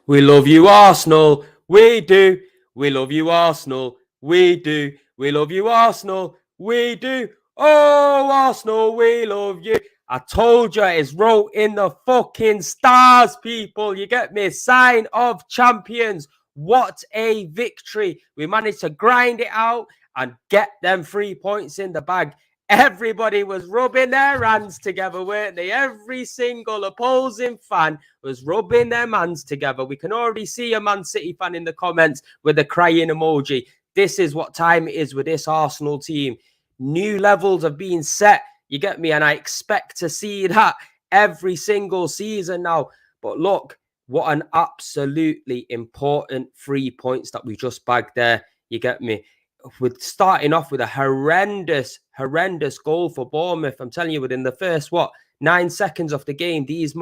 We love you, Arsenal. We do. We love you, Arsenal. We do. We love you, Arsenal. We do. Oh, Arsenal, we love you. I told you it's wrote in the fucking stars, people. You get me? Sign of champions. What a victory. We managed to grind it out and get them 3 points in the bag. Everybody was rubbing their hands together, weren't they? Every single opposing fan was rubbing their hands together. We can already see a Man City fan in the comments with a crying emoji. This is what time it is with this Arsenal team. New levels have been set, you get me? And I expect to see that every single season now. But look, what an absolutely important 3 points that we just bagged there, you get me? With starting off with a horrendous goal for Bournemouth. I'm telling you, within the first 9 seconds of the game, these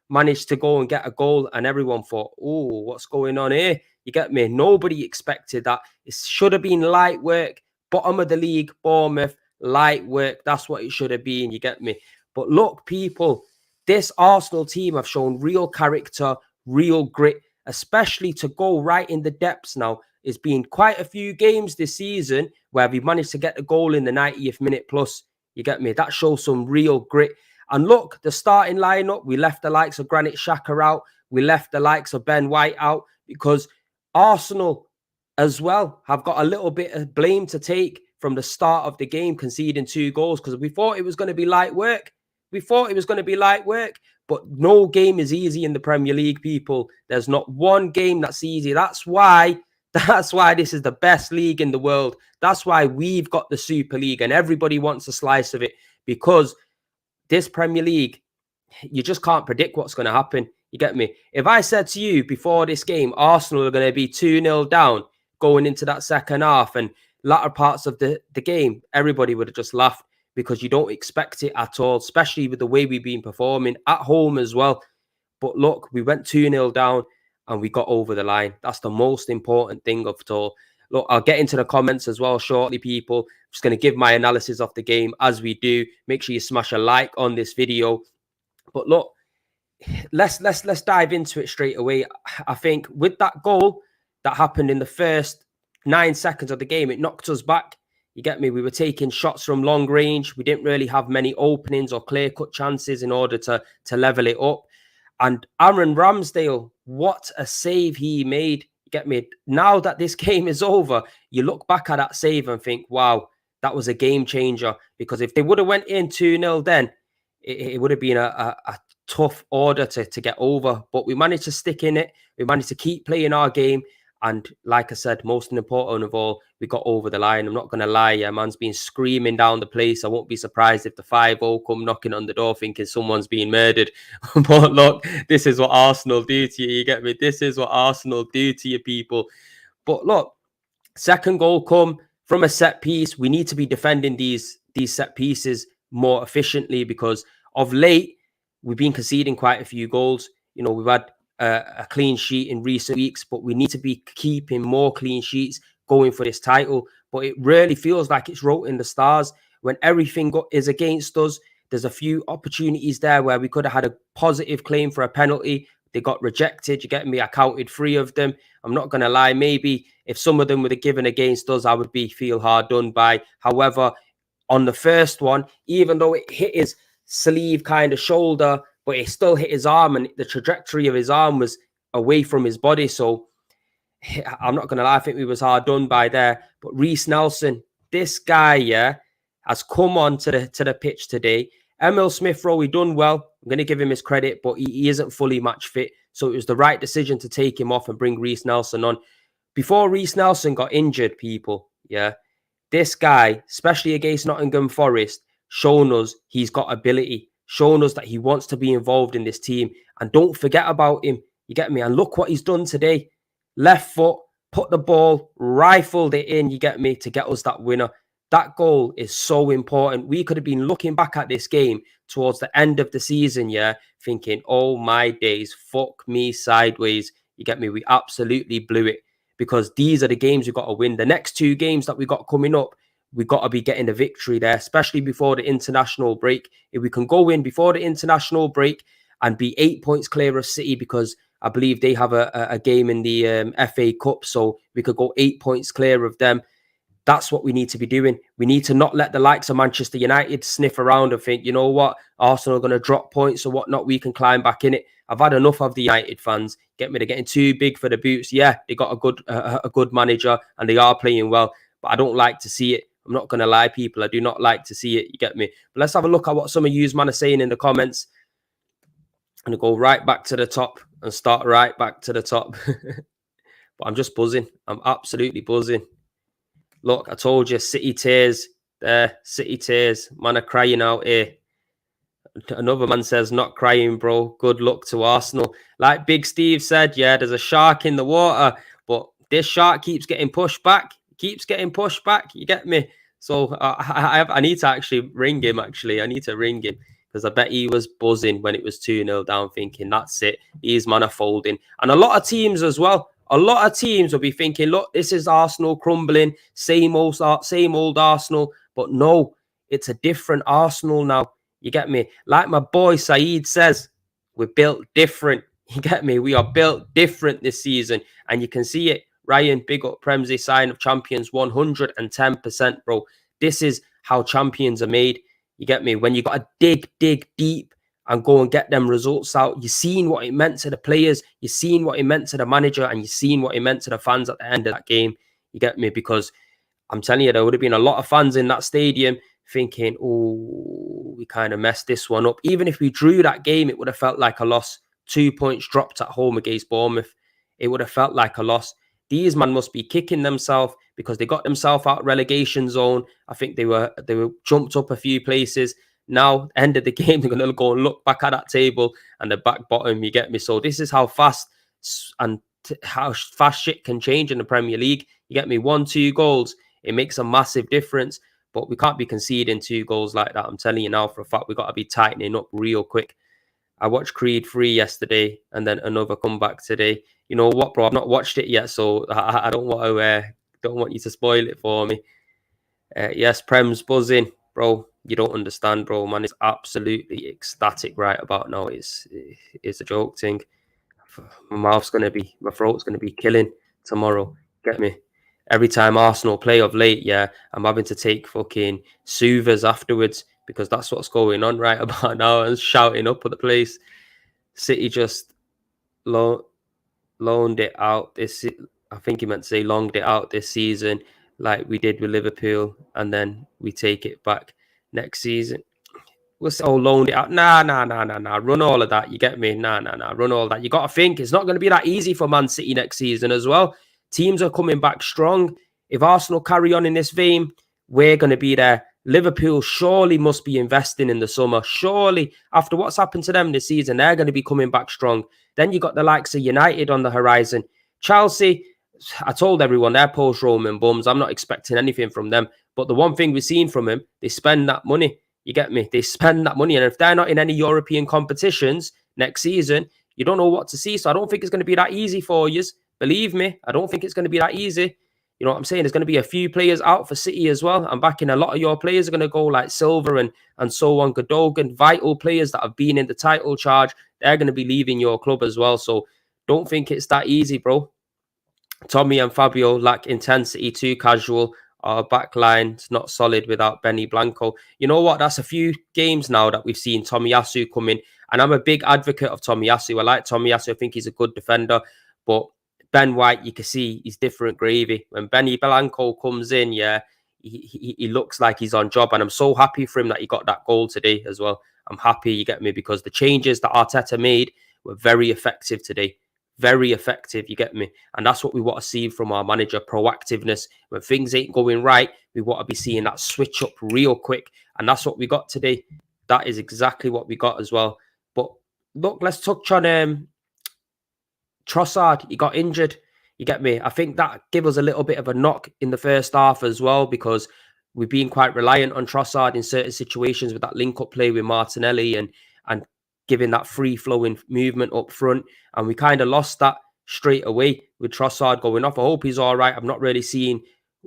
managed to go and get a goal, and everyone thought, oh, what's going on here? You get me? Nobody expected that. It should have been light work. Bottom of the league, Bournemouth, light work. That's what it should have been. You get me? But look, people, this Arsenal team have shown real character, real grit, especially to go right in the depths now. It's been quite a few games this season where we managed to get the goal in the 90th minute plus. You get me? That shows some real grit. And look, the starting lineup, we left the likes of Granit Xhaka out. We left the likes of Ben White out because Arsenal as well have got a little bit of blame to take from the start of the game, conceding 2 goals, because we thought it was going to be light work. But no game is easy in the Premier League, people. There's not one game that's easy. That's why this is the best league in the world. That's why we've got the Super League and everybody wants a slice of it, because this Premier League, you just can't predict what's going to happen. You get me? If I said to you before this game, Arsenal are going to be 2-0 down going into that second half and latter parts of the game, everybody would have just laughed, because you don't expect it at all, especially with the way we've been performing at home as well. But look, we went 2-0 down and we got over the line. That's the most important thing of it all. Look, I'll get into the comments as well shortly, people. I'm just going to give my analysis of the game as we do. Make sure you smash a like on this video. But look, let's dive into it straight away. I think with that goal that happened in the first 9 seconds of the game, it knocked us back. You get me? We were taking shots from long range. We didn't really have many openings or clear-cut chances in order to level it up. And Aaron Ramsdale, what a save he made. You get me? Now that this game is over, you look back at that save and think, wow, that was a game changer. Because if they would have went in 2-0 then, it would have been a tough order to get over. But we managed to stick in it. We managed to keep playing our game. And like I said, most important of all, we got over the line. I'm not going to lie. Yeah, man's been screaming down the place. I won't be surprised if the 5-0 come knocking on the door thinking someone's being murdered. But look, this is what Arsenal do to you. You get me? This is what Arsenal do to you, people. But look, second goal come from a set piece. We need to be defending these set pieces more efficiently, because of late, we've been conceding quite a few goals. You know, we've had a clean sheet in recent weeks, but we need to be keeping more clean sheets going for this title. But it really feels like it's wrote in the stars. When everything is against us, there's a few opportunities there where we could have had a positive claim for a penalty. They got rejected. You get me? I counted 3 of them. I'm not going to lie. Maybe if some of them were given against us, I would feel hard done by. However, on the first one, even though it hit his sleeve kind of shoulder, but it still hit his arm, and the trajectory of his arm was away from his body. So I'm not going to lie, I think we was hard done by there. But Reiss Nelson, this guy, yeah, has come on to the pitch today. Emil Smith-Rowe, he done well. I'm going to give him his credit, but he isn't fully match fit. So it was the right decision to take him off and bring Reiss Nelson on. Before Reiss Nelson got injured, people, yeah, this guy, especially against Nottingham Forest, shown us he's got ability, shown us that he wants to be involved in this team. And don't forget about him. You get me? And look what he's done today. Left foot, put the ball, rifled it in, you get me, to get us that winner. That goal is so important. We could have been looking back at this game towards the end of the season, yeah, thinking, oh my days, fuck me sideways. You get me? We absolutely blew it, because these are the games we've got to win. The next 2 games that we got coming up, we got to be getting a victory there, especially before the international break. If we can go in before the international break and be 8 points clear of City, because I believe they have a game in the FA Cup, so we could go 8 points clear of them. That's what we need to be doing. We need to not let the likes of Manchester United sniff around and think, you know what, Arsenal are going to drop points or whatnot. We can climb back in it. I've had enough of the United fans. Get me, they're getting too big for the boots. Yeah, they got a good manager and they are playing well, but I don't like to see it. I'm not going to lie, people. I do not like to see it. You get me? But let's have a look at what some of you man are saying in the comments. I'm going to go right back to the top and start right back to the top. But I'm just buzzing. I'm absolutely buzzing. Look, I told you, City tears. There, City tears. Man are crying out here. Another man says, not crying, bro. Good luck to Arsenal. Like Big Steve said, yeah, there's a shark in the water, but this shark keeps getting pushed back. Keeps getting pushed back. You get me? So I need to actually ring him, actually. I need to ring him because I bet he was buzzing when it was 2-0 down, thinking, that's it. These man are folding. And a lot of teams as well. A lot of teams will be thinking, look, this is Arsenal crumbling, same old Arsenal. But no, it's a different Arsenal now. You get me? Like my boy Saeed says, we're built different. You get me? We are built different this season. And you can see it. Ryan, big up Premzy, sign of champions, 110%, bro. This is how champions are made. You get me? When you got to dig deep and go and get them results out. You've seen what it meant to the players. You've seen what it meant to the manager. And you've seen what it meant to the fans at the end of that game. You get me? Because I'm telling you, there would have been a lot of fans in that stadium thinking, oh, we kind of messed this one up. Even if we drew that game, it would have felt like a loss. 2 points dropped at home against Bournemouth. It would have felt like a loss. These man must be kicking themselves because they got themselves out relegation zone. I think they were jumped up a few places. Now, end of the game, they're going to go and look back at that table and the back bottom. You get me? So this is how fast and how fast shit can change in the Premier League. You get me? 1-2 goals. It makes a massive difference. But we can't be conceding 2 goals like that. I'm telling you now for a fact, we've got to be tightening up real quick. I watched Creed 3 yesterday and then another comeback today. You know what, bro? I've not watched it yet, so I don't want you to spoil it for me. Yes, Prem's buzzing, bro. You don't understand, bro. Man, it's absolutely ecstatic right about now. It's a joke thing. My throat's gonna be killing tomorrow. Get me? Every time Arsenal play of late, yeah, I'm having to take fucking soothers afterwards because that's what's going on right about now. And shouting up at the place. City just loaned it out this. I think he meant to say longed it out this season, like we did with Liverpool, and then we take it back next season. We'll say, oh, loaned it out. Nah. Run all of that. You get me? Nah. Run all that. You got to think it's not going to be that easy for Man City next season as well. Teams are coming back strong. If Arsenal carry on in this vein, we're going to be there. Liverpool surely must be investing in the summer. Surely, after what's happened to them this season, they're going to be coming back strong. Then you got the likes of United on the horizon. Chelsea, I told everyone they're post-Roman bums. I'm not expecting anything from them. But the one thing we've seen from them, they spend that money. You get me? They spend that money. And if they're not in any European competitions next season, you don't know what to see. So I don't think it's going to be that easy for you. Believe me, I don't think it's going to be that easy. You know what I'm saying? There's going to be a few players out for City as well. I'm backing a lot of your players are going to go like Silva and so on. Godogan, vital players that have been in the title charge. They're going to be leaving your club as well. So don't think it's that easy, bro. Tommy and Fabio lack intensity, too casual. Our backline's not solid without Benny Blanco. You know what? That's a few games now that we've seen Tomiyasu come in. And I'm a big advocate of Tomiyasu. I like Tomiyasu. I think he's a good defender. But Ben White, you can see he's different gravy. When Benny Blanco comes in, yeah, he looks like he's on job. And I'm so happy for him that he got that goal today as well. I'm happy, you get me, because the changes that Arteta made were very effective today. Very effective, you get me? And that's what we want to see from our manager, proactiveness. When things ain't going right, we want to be seeing that switch up real quick. And that's what we got today. That is exactly what we got as well. But look, let's touch on Trossard. He got injured, you get me? I think that gave us a little bit of a knock in the first half as well, because we've been quite reliant on Trossard in certain situations with that link-up play with Martinelli and giving that free-flowing movement up front. And we kind of lost that straight away with Trossard going off. I hope he's all right. I'm not really seeing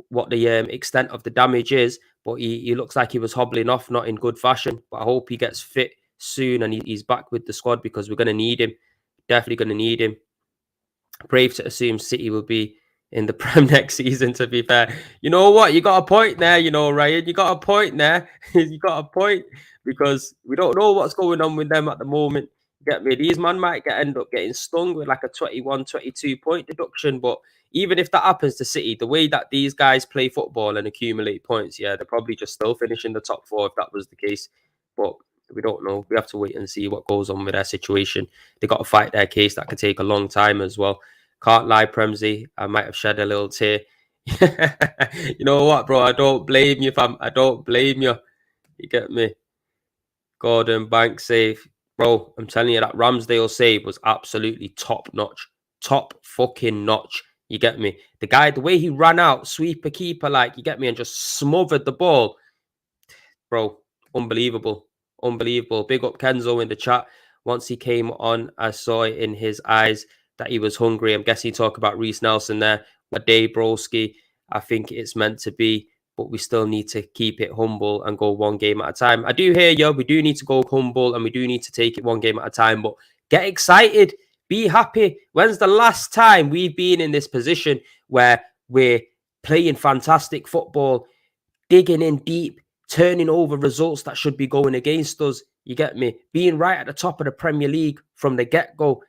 what the extent of the damage is, but he looks like he was hobbling off, not in good fashion. But I hope he gets fit soon and he's back with the squad, because we're going to need him. Definitely going to need him. Brave to assume City will be in the Prem next season, to be fair. You know what? You got a point there, Ryan. You got a point there. You got a point, because we don't know what's going on with them at the moment. Get me? These man might end up getting stung with like a 21, 22 point deduction. But even if that happens to City, the way that these guys play football and accumulate points, yeah, they're probably just still finishing the top four if that was the case. But we don't know. We have to wait and see what goes on with their situation. They got to fight their case. That could take a long time as well. Can't lie, Premzy. I might have shed a little tear. You know what, bro? I don't blame you, fam. I don't blame you. You get me? Gordon Banks save. Bro, I'm telling you, that Ramsdale save was absolutely top notch. Top fucking notch. You get me? The guy, the way he ran out, sweeper keeper, like, you get me, and just smothered the ball. Bro, unbelievable. Unbelievable. Big up Kenzo in the chat. Once he came on, I saw it in his eyes that he was hungry. I'm guessing you talk about Reece Nelson there. A day, broski. I think it's meant to be, but we still need to keep it humble and go one game at a time. I do hear you. We do need to go humble and we do need to take it one game at a time, but get excited. Be happy. When's the last time we've been in this position where we're playing fantastic football, digging in deep, turning over results that should be going against us? You get me? Being right at the top of the Premier League from the get-go,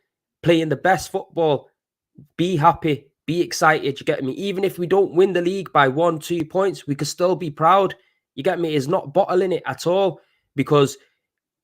playing the best football. Be happy, be excited. You get me? Even if we don't win the league by 1-2 points, we could still be proud. You get me? It's not bottling it at all, because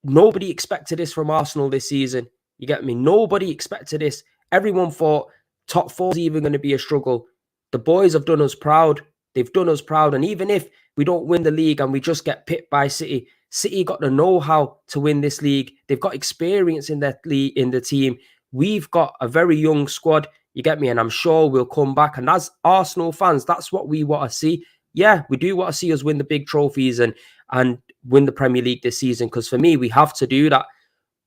nobody expected this from Arsenal this season. You get me? Nobody expected this. Everyone thought top four is even going to be a struggle. The boys have done us proud. They've done us proud. And even if we don't win the league and we just get pipped by City, City got the know-how to win this league. They've got experience in that league, in the team. We've got a very young squad. You get me? And I'm sure we'll come back. And as Arsenal fans, that's what we want to see. Yeah, we do want to see us win the big trophies and win the Premier League this season. Because for me, we have to do that.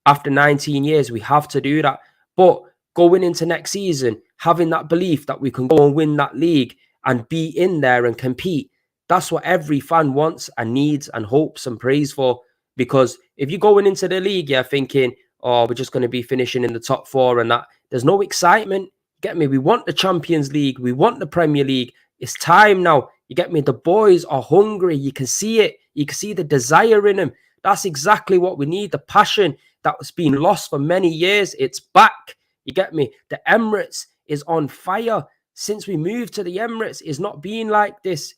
After 19 years, we have to do that. But going into next season, having that belief that we can go and win that league and be in there and compete, that's what every fan wants and needs and hopes and prays for. Because if you're going into the league, you're thinking, oh, we're just going to be finishing in the top four and that, there's no excitement. Get me? We want the Champions League. We want the Premier League. It's time now. You get me? The boys are hungry. You can see it. You can see the desire in them. That's exactly what we need. The passion that was being lost for many years, it's back. You get me? The Emirates is on fire. Since we moved to the Emirates, it's not been like this.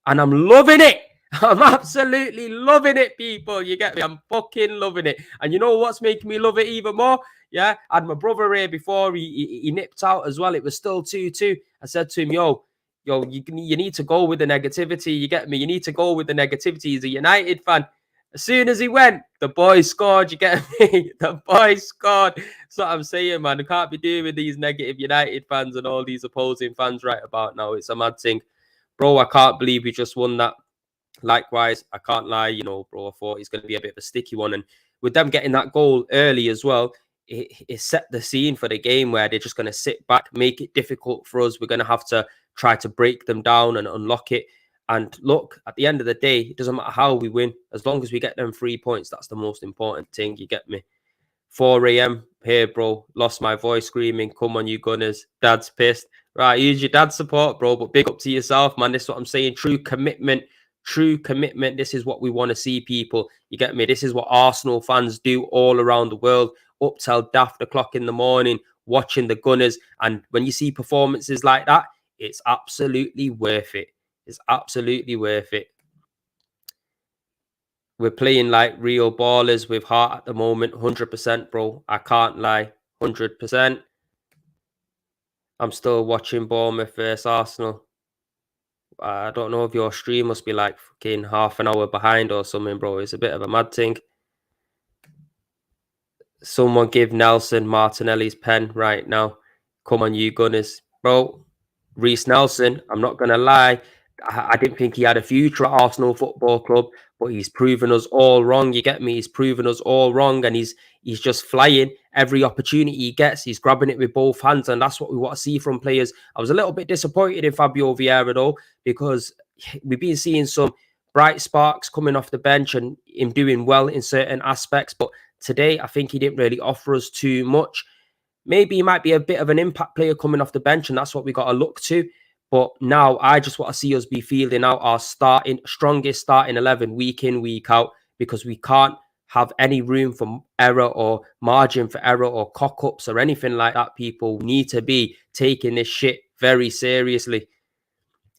And I'm loving it. I'm absolutely loving it, people. You get me? I'm fucking loving it. And you know what's making me love it even more? Yeah, I had my brother here before. He nipped out as well. It was still 2-2. I said to him, yo, you need to go with the negativity. You get me? You need to go with the negativity. He's a United fan. As soon as he went, the boys scored. You get me? The boys scored. That's what I'm saying, man. I can't be doing with these negative United fans and all these opposing fans right about now. It's a mad thing. Bro, I can't believe we just won that. Likewise, I can't lie, bro, I thought it's going to be a bit of a sticky one. And with them getting that goal early as well, it set the scene for the game where they're just going to sit back, make it difficult for us. We're going to have to try to break them down and unlock it. And look, at the end of the day, it doesn't matter how we win. As long as we get them 3 points, that's the most important thing. You get me? 4 a.m. here, bro. Lost my voice screaming. Come on, you Gunners. Dad's pissed. Right, use your dad's support, bro. But big up to yourself, man. This is what I'm saying. True commitment. True commitment. This is what we want to see, people. You get me? This is what Arsenal fans do all around the world. Up till daft o'clock in the morning, watching the Gunners. And when you see performances like that, it's absolutely worth it. It's absolutely worth it. We're playing like real ballers with heart at the moment. 100%, bro. I can't lie. 100%. I'm still watching Bournemouth versus Arsenal. I don't know if your stream must be like fucking half an hour behind or something, bro. It's a bit of a mad thing. Someone give Nelson Martinelli's pen right now. Come on, you Gunners. Bro, Reece Nelson, I'm not going to lie. I didn't think he had a future at Arsenal Football Club, but he's proven us all wrong. You get me? He's proven us all wrong, and he's just flying every opportunity he gets. He's grabbing it with both hands, and that's what we want to see from players. I was a little bit disappointed in Fabio Vieira, though, because we've been seeing some bright sparks coming off the bench and him doing well in certain aspects, but today I think he didn't really offer us too much. maybe he might be a bit of an impact player coming off the bench, and that's what we got to look to. But now I just want to see us be fielding out our strongest starting 11 week in, week out, because we can't have any room for error or margin for error or cock-ups or anything like that. People need to be taking this shit very seriously.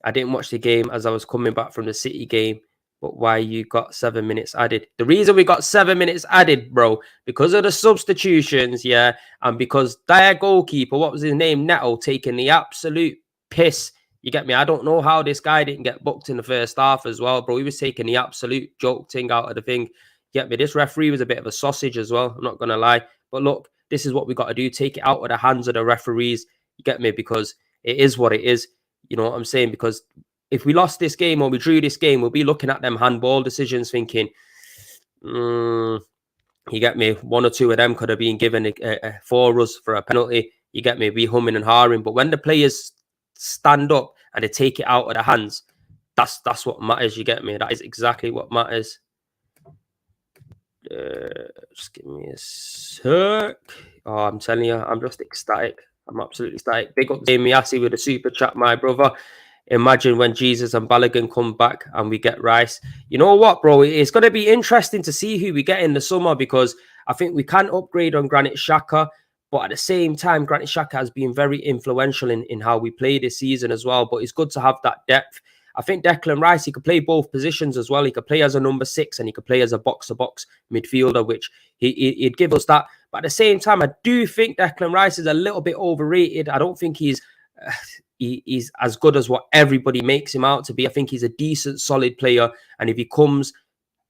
I didn't watch the game as I was coming back from the City game, but why you got 7 minutes added? The reason we got 7 minutes added, bro, because of the substitutions, yeah, and because their goalkeeper, what was his name, Neto, taking the absolute piss. You get me? I don't know how this guy didn't get booked in the first half as well, bro. He was taking the absolute joke thing out of the thing. You get me? This referee was a bit of a sausage as well. I'm not going to lie. But look, this is what we got to do. Take it out of the hands of the referees. You get me? Because it is what it is. You know what I'm saying? Because if we lost this game or we drew this game, we'll be looking at them handball decisions thinking, you get me? One or two of them could have been given for us for a penalty. You get me? We humming and hawing. But when the players stand up and they take it out of the hands, that's what matters. You get me? That is exactly what matters. Just give me a sec. Oh, I'm telling you, I'm just ecstatic. I'm absolutely ecstatic. Big up Jamie Assey with a super chat, my brother. Imagine when Jesus and Balogun come back and we get Rice. You know what, bro? It's going to be interesting to see who we get in the summer, because I think we can upgrade on Granit Xhaka, but at the same time, Granit Xhaka has been very influential in how we play this season as well. But it's good to have that depth. I think Declan Rice, he could play both positions as well. He could play as a number 6 and he could play as a box-to-box midfielder, which he'd give us that. But at the same time, I do think Declan Rice is a little bit overrated. I don't think he's as good as what everybody makes him out to be. I think he's a decent, solid player. And if he comes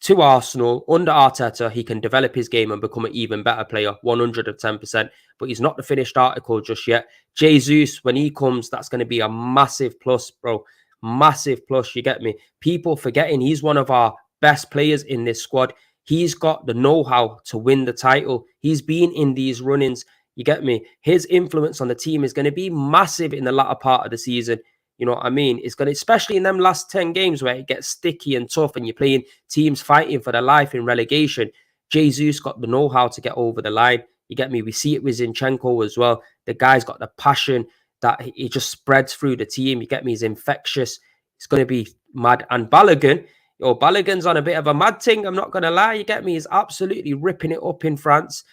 to Arsenal under Arteta, he can develop his game and become an even better player, 110%. But he's not the finished article just yet. Jesus, when he comes, that's going to be a massive plus, bro. Massive plus, you get me? People forgetting he's one of our best players in this squad. He's got the know-how to win the title. He's been in these run-ins. You get me? His influence on the team is going to be massive in the latter part of the season. You know what I mean? It's going to, especially in them last 10 games where it gets sticky and tough and you're playing teams fighting for their life in relegation. Jesus got the know-how to get over the line. You get me? We see it with Zinchenko as well. The guy's got the passion that he just spreads through the team. You get me? He's infectious. It's going to be mad. And Balogun, Balogun's on a bit of a mad thing. I'm not going to lie. You get me? He's absolutely ripping it up in France.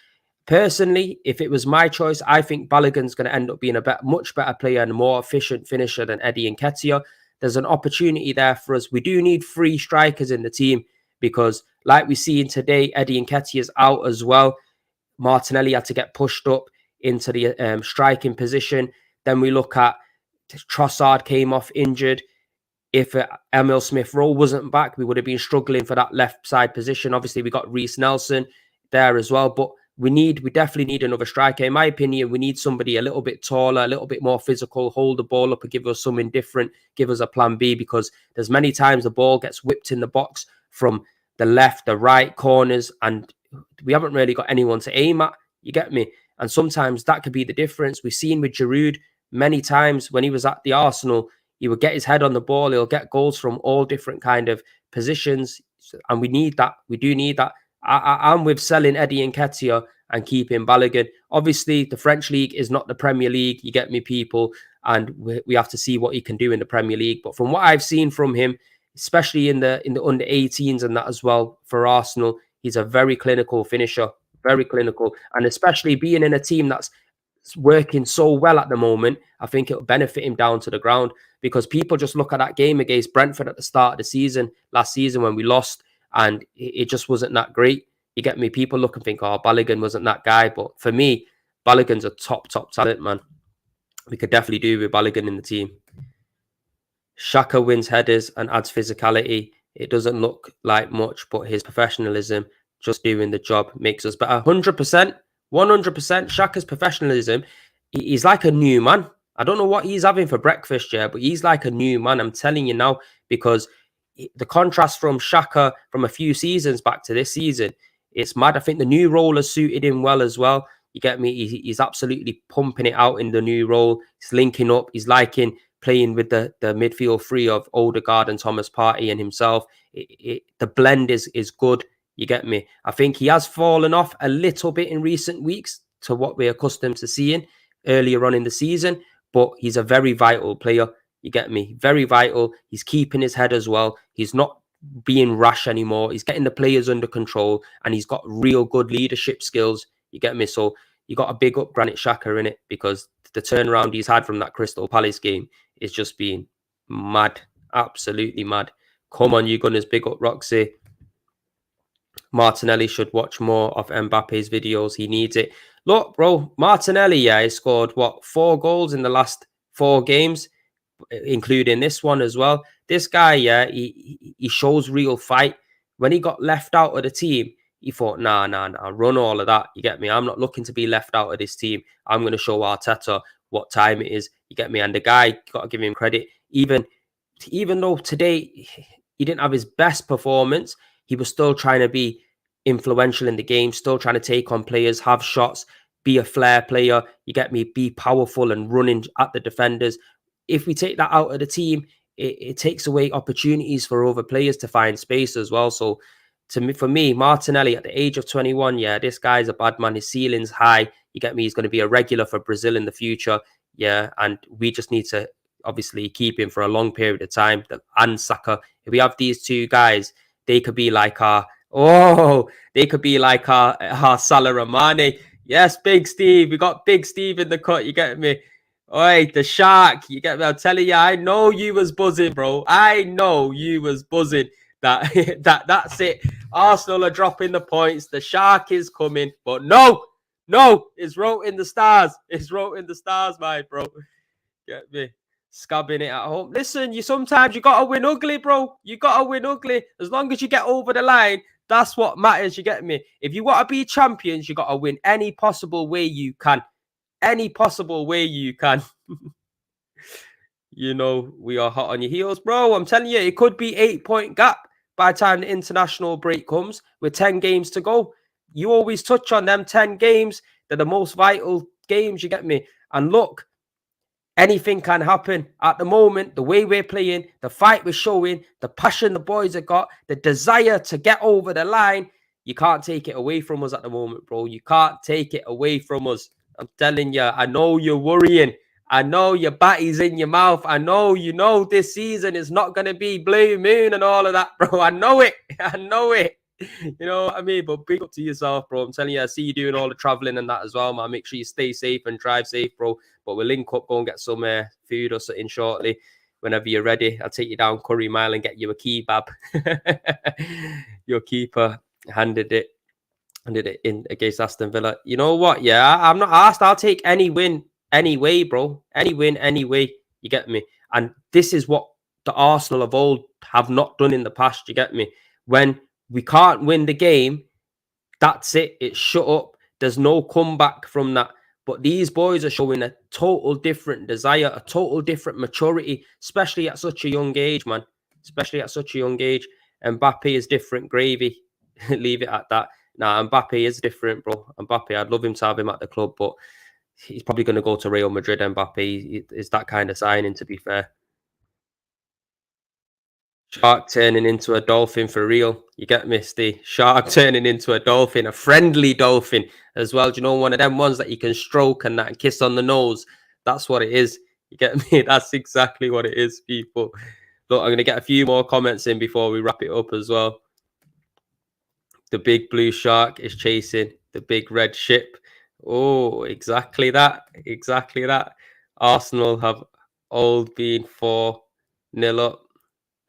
Personally, if it was my choice, I think Balogun's going to end up being a much better player and a more efficient finisher than Eddie Nketiah. There's an opportunity there for us. We do need 3 strikers in the team because, like we see in today, Eddie Nketiah's out as well. Martinelli had to get pushed up into the striking position. Then we look at Trossard came off injured. If Emil Smith-Rowe wasn't back, we would have been struggling for that left side position. Obviously, we got Reece Nelson there as well. But we definitely need another striker. In my opinion, we need somebody a little bit taller, a little bit more physical, hold the ball up and give us something different, give us a plan B, because there's many times the ball gets whipped in the box from the left, the right corners, and we haven't really got anyone to aim at. You get me? And sometimes that could be the difference. We've seen with Giroud many times when he was at the Arsenal, he would get his head on the ball. He'll get goals from all different kind of positions. And we need that. We do need that. I'm with selling Eddie Nketiah and keeping Balogun. Obviously, the French league is not the Premier League. You get me, people? And we have to see what he can do in the Premier League. But from what I've seen from him, especially in the under 18s and that as well for Arsenal, he's a very clinical finisher. Very clinical. And especially being in a team that's working so well at the moment, I think it'll benefit him down to the ground, because people just look at that game against Brentford at the start of the season, last season when we lost, and it just wasn't that great. You get me? People look and think, oh, Balogun wasn't that guy. But for me, Balogun's a top talent, man. We could definitely do with Balogun in the team. Xhaka wins headers and adds physicality. It doesn't look like much, but his professionalism, just doing the job, makes us better. 100%. 100%. Xhaka's professionalism, he's like a new man. I don't know what he's having for breakfast, yeah, but he's like a new man. I'm telling you now, because the contrast from Xhaka from a few seasons back to this season, it's mad. I think the new role has suited him well as well. You get me? He's absolutely pumping it out in the new role. He's linking up. He's liking playing with the midfield three of Odegaard and Thomas Partey and himself. The blend is good. You get me? I think he has fallen off a little bit in recent weeks. to what we're accustomed to seeing earlier on in the season, but he's a very vital player. You get me? Very vital. He's keeping his head as well. He's not being rash anymore. He's getting the players under control, and he's got real good leadership skills. You get me? So you got a big up Granit Xhaka in it, because the turnaround he's had from that Crystal Palace game is just being mad. Absolutely mad. Come on, you Gunners, big up Roxy. Martinelli should watch more of Mbappe's videos. He needs it. Look, bro, Martinelli, yeah, he scored, 4 goals in the last 4 games, including this one as well. This guy, yeah, he shows real fight. When he got left out of the team, he thought, nah, run all of that. You get me? I'm not looking to be left out of this team. I'm going to show Arteta what time it is. You get me? And the guy, got to give him credit. Even though today he didn't have his best performance, he was still trying to be influential in the game, still trying to take on players, have shots, be a flair player. You get me? Be powerful and running at the defenders. If we take that out of the team, it takes away opportunities for other players to find space as well. So for me, Martinelli at the age of 21, yeah, this guy's a bad man. His ceiling's high. You get me? He's going to be a regular for Brazil in the future. Yeah, and we just need to obviously keep him for a long period of time. And Saka, if we have these two guys, they could be like our Salah Mane. Yes, Big Steve. We got Big Steve in the cut. You get me? Oi, the shark. You get me? I'm telling you, I know you was buzzing, bro. I know you was buzzing. That's it. Arsenal are dropping the points. The shark is coming. But no, it's wrote in the stars. It's wrote in the stars, my bro. Get me? Scabbing it at home. Listen, sometimes you gotta win ugly, bro. You gotta win ugly. As long as you get over the line, that's what matters. You get me? If you want to be champions, you gotta win any possible way you can. Any possible way you can. You know, we are hot on your heels, bro. I'm telling you, it could be 8-point gap by the time the international break comes with 10 games to go. You always touch on them 10 games. They're the most vital games, you get me? And look, anything can happen at the moment. The way we're playing, the fight we're showing, the passion the boys have got, the desire to get over the line. You can't take it away from us at the moment, bro. You can't take it away from us. I'm telling you, I know you're worrying. I know your batty's in your mouth. I know you know this season is not going to be blue moon and all of that, bro. I know it. I know it. You know what I mean? But big up to yourself, bro. I'm telling you, I see you doing all the traveling and that as well, man. Make sure you stay safe and drive safe, bro. But we'll link up, go and get some food or something shortly. Whenever you're ready, I'll take you down Curry Mile and get you a kebab. Your keeper handed it in against Aston Villa. You know what? Yeah, I'm not asked. I'll take any win anyway, bro. Any win anyway. You get me? And this is what the Arsenal of old have not done in the past. You get me? When we can't win the game, that's it. It's shut up. There's no comeback from that. But these boys are showing a total different desire, a total different maturity, especially at such a young age, man. Especially at such a young age. Mbappe is different gravy. Leave it at that. Nah, Mbappe is different, bro. Mbappe, I'd love him to have him at the club, but he's probably going to go to Real Madrid. Mbappe is that kind of signing, to be fair. Shark turning into a dolphin for real. You get me, Steve? Shark turning into a dolphin, a friendly dolphin as well. Do you know, one of them ones that you can stroke and that kiss on the nose? That's what it is. You get me? That's exactly what it is, people. Look, I'm going to get a few more comments in before we wrap it up as well. The big blue shark is chasing the big red ship. Oh, exactly that. Exactly that. Arsenal have old been 4-0 up.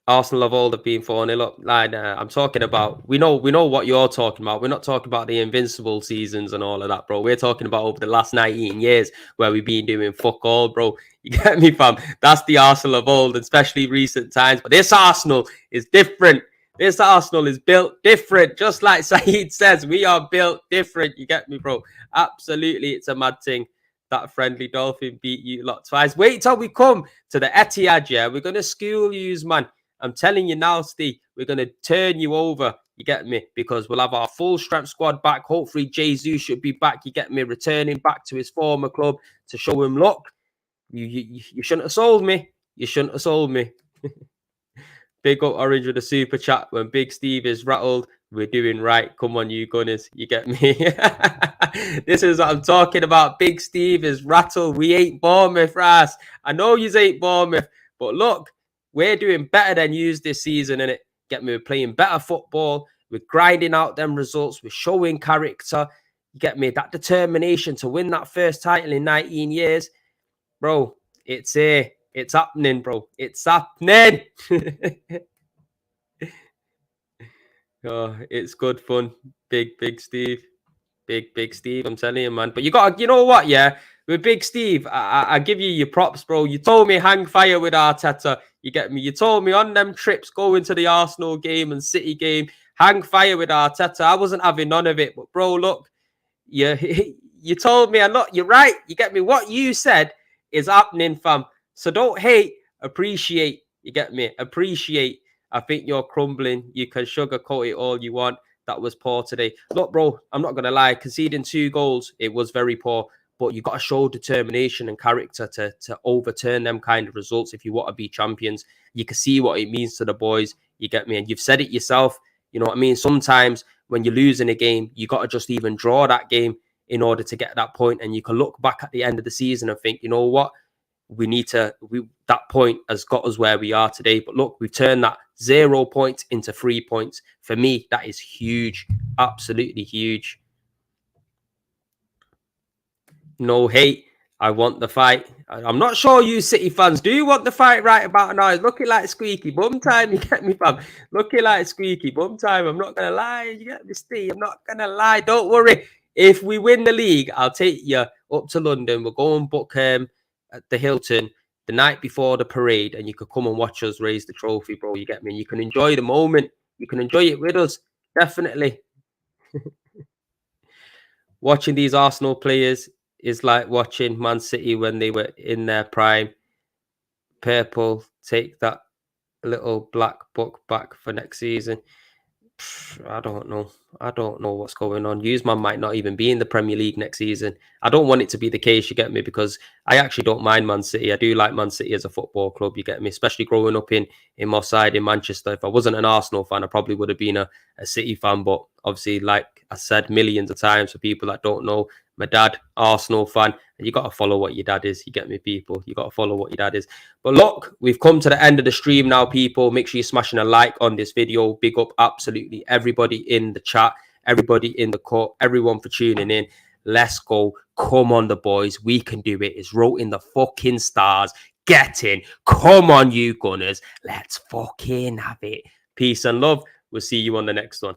Arsenal of old have been 4-0 up. Like, I'm talking about, we know what you're talking about. We're not talking about the invincible seasons and all of that, bro. We're talking about over the last 19 years where we've been doing fuck all, bro. You get me, fam? That's the Arsenal of old, especially recent times. But this Arsenal is different. This Arsenal is built different. Just like Saeed says, we are built different. You get me, bro? Absolutely, it's a mad thing. That friendly dolphin beat you lot twice. Wait till we come to the Etihad, yeah? We're going to school yous, man. I'm telling you now, Steve, we're going to turn you over. You get me? Because we'll have our full strength squad back. Hopefully, Jesus should be back. You get me? Returning back to his former club to show him, look, you shouldn't have sold me. You shouldn't have sold me. Big up Orange with the super chat. When Big Steve is rattled, We're doing right. Come on, you Gunners. You get me? This is what I'm talking about. Big Steve is rattled. We ain't Bournemouth, Ras. I know you ain't Bournemouth, but look, we're doing better than yous this season, innit? Get me? We're playing better football. We're grinding out them results. We're showing character. You get me? That determination to win that first title in 19 years. Bro, it's here. It's happening, bro. It's happening. Oh, it's good fun. Big Steve. Big Steve. I'm telling you, man. But you got to, you know what, yeah? With Big Steve, I give you your props, bro. You told me hang fire with Arteta. You get me? You told me on them trips going to the Arsenal game and City game, hang fire with Arteta. I wasn't having none of it. But, bro, look, you, you told me a lot. You're right. You get me? What you said is happening, fam. So don't hate, appreciate. You get me? Appreciate. I think you're crumbling. You can sugarcoat it all you want. That was poor today. Look, bro, I'm not going to lie. Conceding 2 goals, it was very poor. But you got to show determination and character to overturn them kind of results if you want to be champions. You can see what it means to the boys. You get me? And you've said it yourself. You know what I mean? Sometimes when you're losing a game, you got to just even draw that game in order to get that point. And you can look back at the end of the season and think, you know what? That point has got us where we are today. But look, we've turned that 0 points into 3 points. For me, that is huge. Absolutely huge. No hate. I want the fight. I'm not sure you City fans do want the fight right about now. It's looking like squeaky bum time. You get me, fam? Looking like squeaky bum time. I'm not going to lie. You get me, Steve? I'm not going to lie. Don't worry. If we win the league, I'll take you up to London. We'll go and book at the Hilton the night before the parade, and you could come and watch us raise the trophy, bro. You get me? And you can enjoy the moment. You can enjoy it with us. Definitely. Watching these Arsenal players is like watching Man City when they were in their prime. Purple, take that little black book back for next season. I don't know. I don't know what's going on. Usman might not even be in the Premier League next season. I don't want it to be the case, you get me, because I actually don't mind Man City. I do like Man City as a football club, you get me, especially growing up in my side in Manchester. If I wasn't an Arsenal fan, I probably would have been a City fan. But obviously, like I said millions of times, for people that don't know, my dad, Arsenal fan, and you got to follow what your dad is. You get me, people? You got to follow what your dad is. But look, we've come to the end of the stream now, people. Make sure you're smashing a like on this video. Big up absolutely everybody in the chat, everybody in the court, everyone for tuning in. Let's go. Come on, the boys. We can do it. It's wrote in the fucking stars. Get in. Come on, you Gunners. Let's fucking have it. Peace and love. We'll see you on the next one.